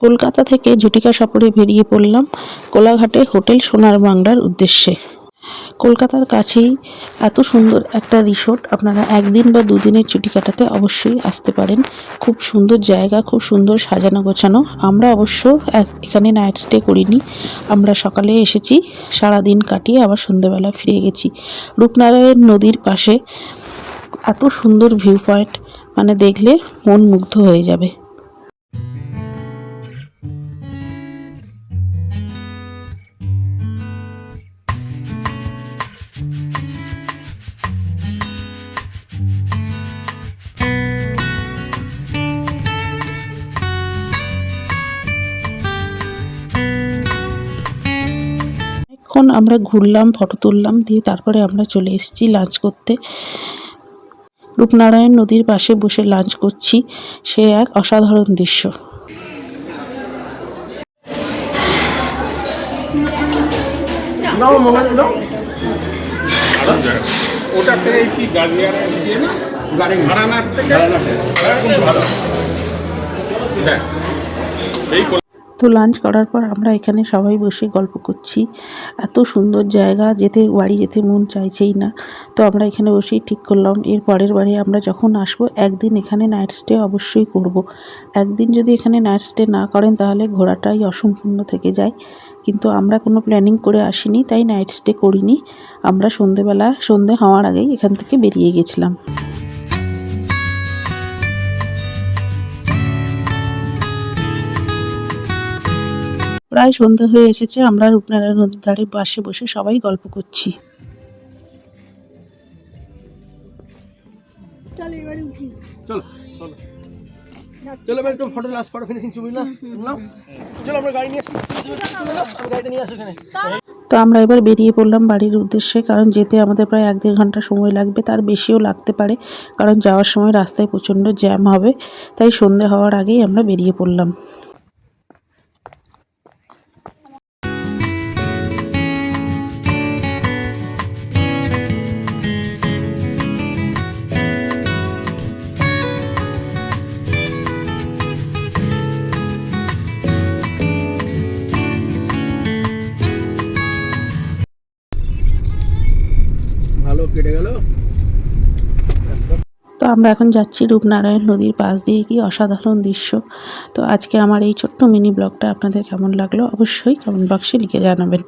কলকাতা থেকে ঝুটিকা সফরে বেরিয়ে পড়লাম কোলাঘাটে হোটেল সোনার বাংলার উদ্দেশ্যে। কলকাতার কাছেই এত সুন্দর একটা রিসোর্ট, আপনারা একদিন বা দুদিনের ছুটি কাটাতে অবশ্যই আসতে পারেন। খুব সুন্দর জায়গা, খুব সুন্দর সাজানো গোছানো। আমরা অবশ্য এখানে নাইট স্টে করিনি, আমরা সকালে এসেছি, সারাদিন কাটিয়ে আবার সন্ধ্যেবেলা ফিরে গেছি। রূপনারায়ণ নদীর পাশে এত সুন্দর ভিউ পয়েন্ট, মানে দেখলে মন মুগ্ধ হয়ে যাবে। এখন আমরা ঘুরলাম, ফটো তুললাম, দিয়ে তারপরে আমরা চলে এসেছি লাঞ্চ করতে। রূপনারায়ণ নদীর পাশে বসে লাঞ্চ করছি, সে এক অসাধারণ দৃশ্য। তো লাঞ্চ করার পর আমরা এখানে সবাই বসে গল্প করছি। এত সুন্দর জায়গা, বাড়ি যেতে মন চাইছেই না। তো আমরা এখানে বসেই ঠিক করলাম এর পরের বারে আমরা যখন আসবো একদিন এখানে নাইট স্টে অবশ্যই করব। একদিন যদি এখানে নাইট স্টে না করেন তাহলে ঘোরাটাই অসম্পূর্ণ থেকে যায়। কিন্তু আমরা কোনো প্ল্যানিং করে আসিনি, তাই নাইট স্টে করিনি। আমরা সন্ধে হওয়ার আগেই এখান থেকে বেরিয়ে গেছিলাম। প্রায় সন্ধ্যা হয়ে এসেছে, আমরা রূপনারায়ণ নদীর ধারে পাশে বসে সবাই গল্প করছি। চলো এবারে উঠি, চলো চলো চলো এবারে তো ফটো লাস্ট ফটো ফিনিশিং ছবি না চলো আমরা গাড়ি নিয়ে আসি, গাড়িটা নিয়ে আসো এখানে। তো আমরা এবার বেরিয়ে পড়লাম বাড়ির উদ্দেশ্যে, কারণ যেতে আমাদের প্রায় 1-1.5 ঘন্টা সময় লাগবে, তার বেশিও লাগতে পারে, কারণ যাওয়ার সময় রাস্তায় প্রচণ্ড জ্যাম হবে। তাই সন্ধে হওয়ার আগেই আমরা বেরিয়ে পড়লাম। ভালো কেটে গেল। তো আমরা এখন যাচ্ছি রূপনারায়ণ নদীর পাশ দিয়ে, কি অসাধারণ দৃশ্য। তো আজকে আমার এই ছোট্ট মিনি ব্লগটা আপনাদের কেমন লাগলো অবশ্যই কমেন্ট বক্সে লিখে জানাবেন।